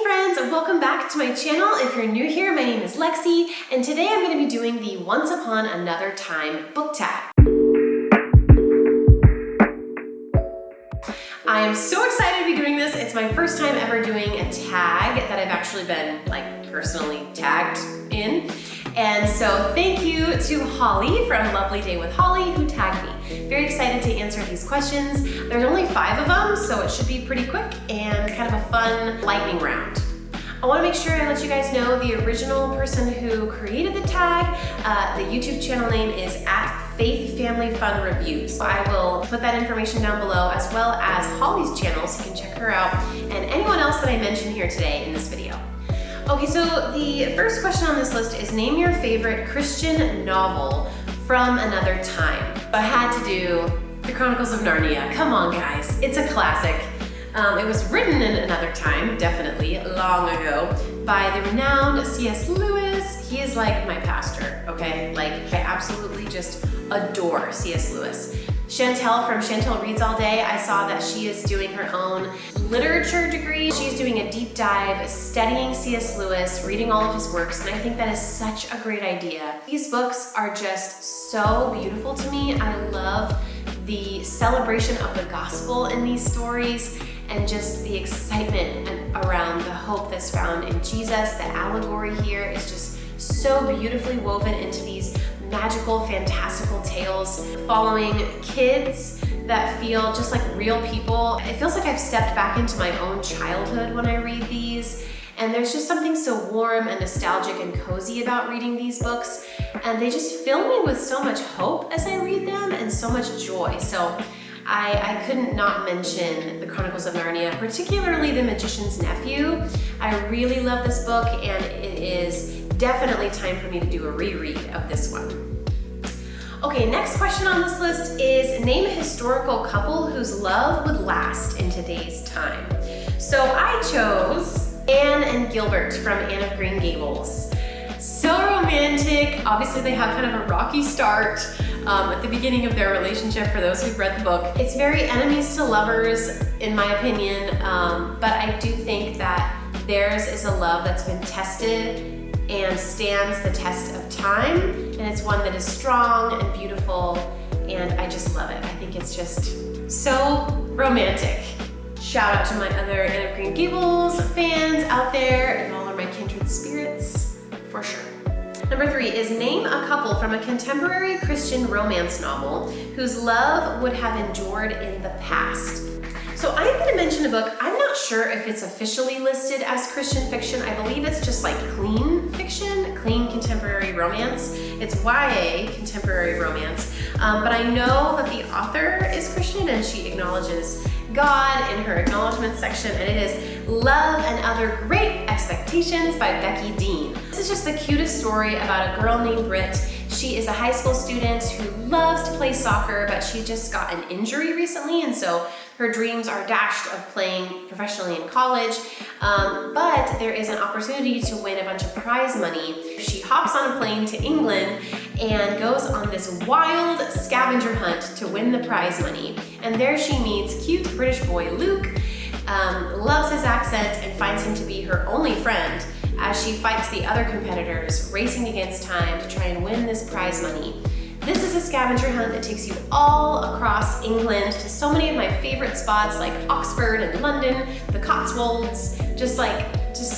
friends, welcome back to my channel. If you're new here, my name is Lexi, and today I'm going to be doing the Once Upon Another Time book tag. I am so excited to be doing this. It's my first time ever doing a tag that I've actually been personally tagged in. And so thank you to Holly from Lovely Day with Holly who tagged me. Very excited to answer these questions. There's only 5 of them, so it should be pretty quick and kind of a fun lightning round. I want to make sure I let you guys know the original person who created the tag. The YouTube channel name is @FaithFamilyFunReviews. So I will put that information down below as well as Holly's channel so you can check her out and anyone else that I mention here today in this video. Okay, so the first question on this list is name your favorite Christian novel from another time. I had to do The Chronicles of Narnia. Come on guys, it's a classic. It was written in another time, definitely, long ago, by the renowned C.S. Lewis. He is like my pastor, okay? I absolutely just adore C.S. Lewis. Chantel from Chantel Reads All Day, I saw that she is doing her own literature degree. She's doing a deep dive, studying C.S. Lewis, reading all of his works, and I think that is such a great idea. These books are just so beautiful to me. I love the celebration of the gospel in these stories and just the excitement around the hope that's found in Jesus. The allegory here is just so beautifully woven into these magical, fantastical tales following kids that feel just like real people. It feels like I've stepped back into my own childhood when I read these, and there's just something so warm and nostalgic and cozy about reading these books, and they just fill me with so much hope as I read them and so much joy. So I couldn't not mention The Chronicles of Narnia, particularly The Magician's Nephew. I really love this book, and it is definitely time for me to do a reread of this one. Okay, next question on this list is name a historical couple whose love would last in today's time. So I chose Anne and Gilbert from Anne of Green Gables. So romantic. Obviously they have kind of a rocky start at the beginning of their relationship for those who've read the book. It's very enemies to lovers in my opinion, but I do think that theirs is a love that's been tested and stands the test of time, and it's one that is strong and beautiful, and I just love it. I think it's just so romantic. Shout out to my other Anne of Green Gables fans out there. You all are my kindred spirits, for sure. Number 3 is name a couple from a contemporary Christian romance novel whose love would have endured in the past. So I'm going to mention a book. I'm not sure if it's officially listed as Christian fiction. I believe it's just like clean fiction, clean contemporary romance. It's YA, contemporary romance. But I know that the author is Christian and she acknowledges God in her acknowledgement section, and it is Love and Other Great Expectations by Becky Dean. This is just the cutest story about a girl named Britt. She is a high school student who loves to play soccer, but she just got an injury recently, and so her dreams are dashed of playing professionally in college, but there is an opportunity to win a bunch of prize money. She hops on a plane to England and goes on this wild scavenger hunt to win the prize money. And there she meets cute British boy Luke, loves his accent, and finds him to be her only friend as she fights the other competitors, racing against time to try and win this prize money. This is a scavenger hunt that takes you all across England to so many of my favorite spots like Oxford and London, the Cotswolds, just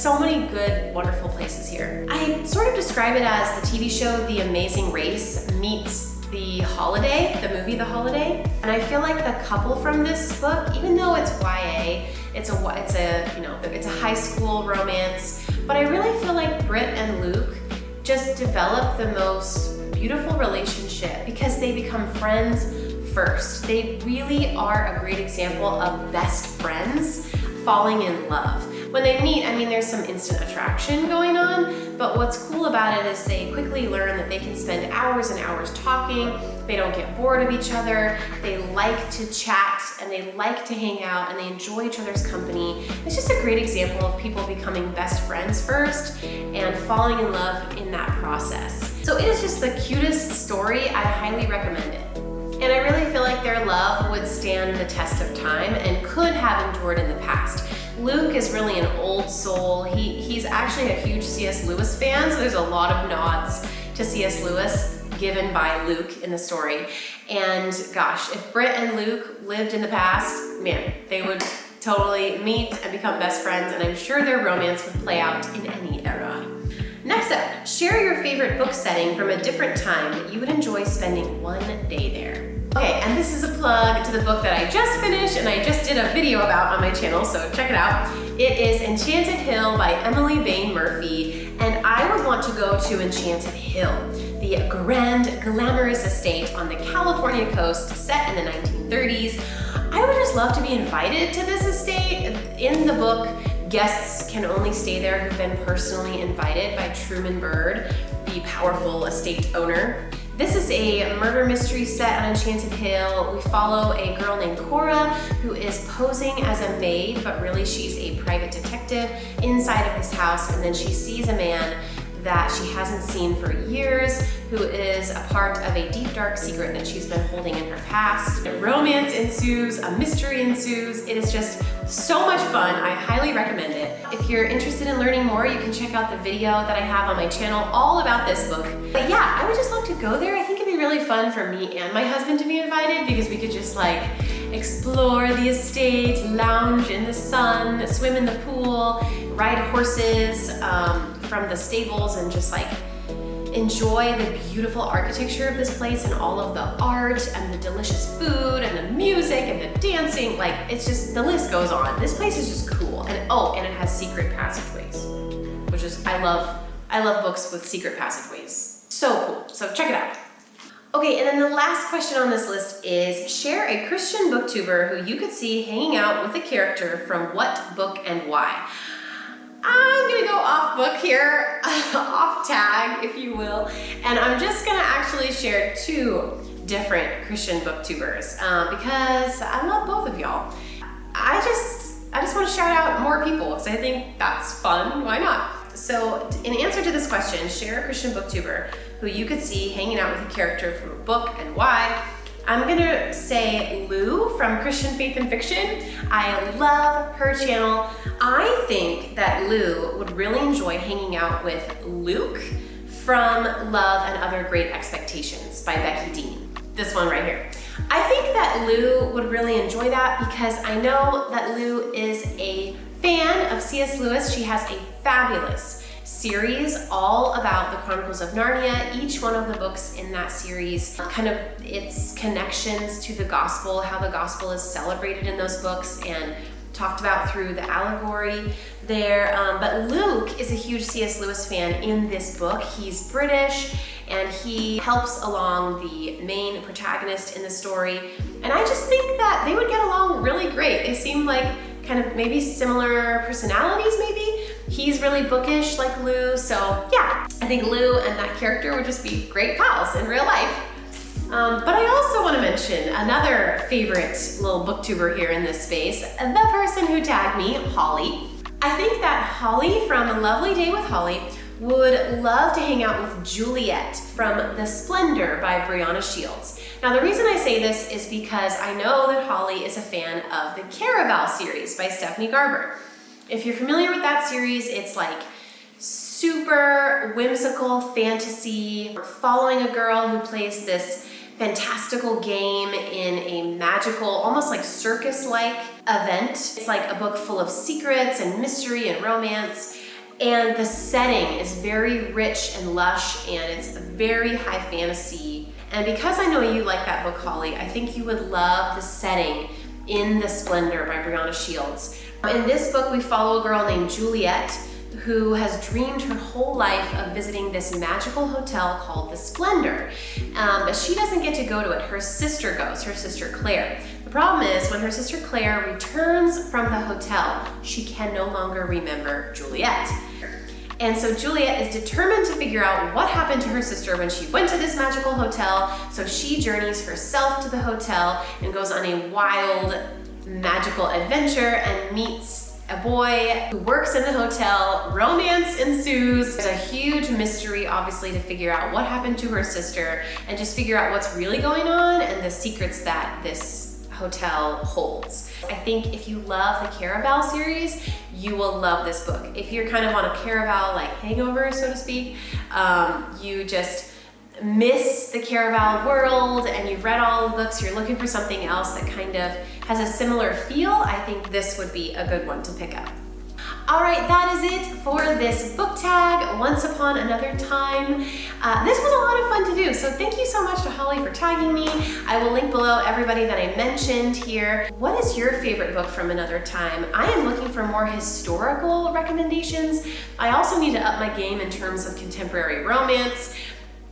so many good, wonderful places here. I sort of describe it as the TV show The Amazing Race meets The Holiday, the movie The Holiday. And I feel like the couple from this book, even though it's YA, it's a high school romance, but I really feel like Britt and Luke just develop the most beautiful relationship because they become friends first. They really are a great example of best friends falling in love. When they meet, I mean, there's some instant attraction going on, but what's cool about it is they quickly learn that they can spend hours and hours talking. They don't get bored of each other. They like to chat and they like to hang out and they enjoy each other's company. It's just a great example of people becoming best friends first and falling in love in that process. So it is just the cutest story. I highly recommend it. And I really feel like their love would stand the test of time and could have endured in the past. Luke is really an old soul. He's actually a huge C.S. Lewis fan, so there's a lot of nods to C.S. Lewis given by Luke in the story. And gosh, if Britt and Luke lived in the past, man, they would totally meet and become best friends, and I'm sure their romance would play out in any era. Next up, share your favorite book setting from a different time that you would enjoy spending one day there. Okay, and this is a plug to the book that I just finished and I just did a video about on my channel, so check it out. It is Enchanted Hill by Emily Bain Murphy, and I would want to go to Enchanted Hill, the grand, glamorous estate on the California coast set in the 1930s. I would just love to be invited to this estate. In the book, guests can only stay there who've been personally invited by Truman Bird, the powerful estate owner. This is a murder mystery set on Enchanted Hill. We follow a girl named Cora who is posing as a maid, but really she's a private detective inside of this house, and then she sees a man that she hasn't seen for years, who is a part of a deep, dark secret that she's been holding in her past. A romance ensues, a mystery ensues. It is just so much fun. I highly recommend it. If you're interested in learning more, you can check out the video that I have on my channel all about this book. But yeah, I would just love to go there. I think it'd be really fun for me and my husband to be invited, because we could just like explore the estate, lounge in the sun, swim in the pool, ride horses from the stables, and just like enjoy the beautiful architecture of this place and all of the art and the delicious food and the music and the dancing. Like, it's just, the list goes on. This place is just cool. And oh, and it has secret passageways, which is, I love books with secret passageways. So cool. So check it out. Okay, and then the last question on this list is share a Christian booktuber who you could see hanging out with a character from what book and why. I'm gonna go off book here, off tag, if you will, and I'm just gonna actually share two different Christian booktubers because I love both of y'all. I just want to shout out more people because I think that's fun. Why not? So, in answer to this question, share a Christian booktuber who you could see hanging out with a character from a book and why. I'm gonna say Lou from Christian Faith and Fiction. I love her channel. I think that Lou would really enjoy hanging out with Luke from Love and Other Great Expectations by Becky Dean. This one right here. I think that Lou would really enjoy that because I know that Lou is a fan of C.S. Lewis. She has a fabulous series all about the Chronicles of Narnia. Each one of the books in that series, kind of its connections to the gospel, how the gospel is celebrated in those books and talked about through the allegory there. But Luke is a huge C.S. Lewis fan in this book. He's British and he helps along the main protagonist in the story. And I just think that they would get along really great. They seem like kind of maybe similar personalities maybe. He's really bookish like Lou, so yeah, I think Lou and that character would just be great pals in real life. But I also want to mention another favorite little booktuber here in this space, the person who tagged me, Holly. I think that Holly from A Lovely Day with Holly would love to hang out with Juliet from The Splendor by Brianna Shields. Now the reason I say this is because I know that Holly is a fan of the Caraval series by Stephanie Garber. If you're familiar with that series, it's like super whimsical fantasy, following a girl who plays this fantastical game in a magical, almost like circus-like event. It's like a book full of secrets and mystery and romance. And the setting is very rich and lush, and it's very high fantasy. And because I know you like that book, Holly, I think you would love the setting in The Splendor by Brianna Shields. In this book, we follow a girl named Juliet who has dreamed her whole life of visiting this magical hotel called The Splendor. But she doesn't get to go to it. Her sister goes, her sister Claire. The problem is when her sister Claire returns from the hotel, she can no longer remember Juliet. And so Juliet is determined to figure out what happened to her sister when she went to this magical hotel. So she journeys herself to the hotel and goes on a wild magical adventure and meets a boy who works in the hotel, romance ensues. There's a huge mystery, obviously, to figure out what happened to her sister and just figure out what's really going on and the secrets that this hotel holds. I think if you love the Caraval series, you will love this book. If you're kind of on a Caraval like hangover, so to speak, you just miss the Caraval world and you've read all the books, you're looking for something else that kind of has a similar feel, I think this would be a good one to pick up. All right, that is it for this book tag, Once Upon Another Time. This was a lot of fun to do, so thank you so much to Holly for tagging me. I will link below everybody that I mentioned here. What is your favorite book from another time? I am looking for more historical recommendations. I also need to up my game in terms of contemporary romance,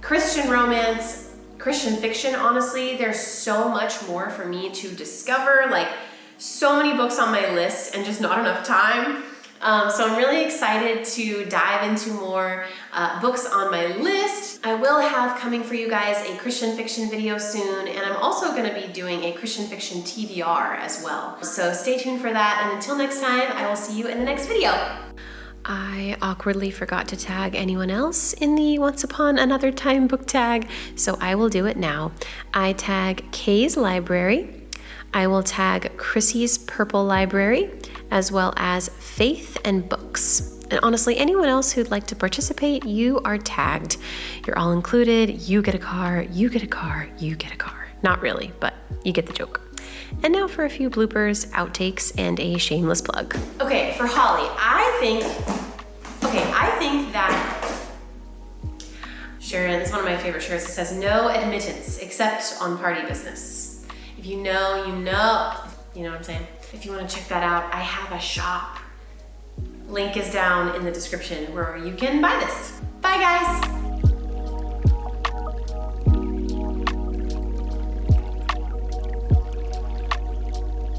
Christian romance, Christian fiction, honestly. There's so much more for me to discover, like so many books on my list and just not enough time. So I'm really excited to dive into more books on my list. I will have coming for you guys a Christian fiction video soon, and I'm also going to be doing a Christian fiction TBR as well. So stay tuned for that, and until next time, I will see you in the next video. I awkwardly forgot to tag anyone else in the Once Upon Another Time book tag, so I will do it now. I tag Kay's Library. I will tag Chrissy's Purple Library, as well as Faith and Books. And honestly, anyone else who'd like to participate, you are tagged. You're all included. You get a car, you get a car, you get a car. Not really, but you get the joke. And now for a few bloopers, outtakes, and a shameless plug. Okay, for Holly, I think that Sharon, it's one of my favorite shirts. It says, no admittance except on party business. If you know, you know. You know what I'm saying? If you want to check that out, I have a shop. Link is down in the description where you can buy this. Bye guys.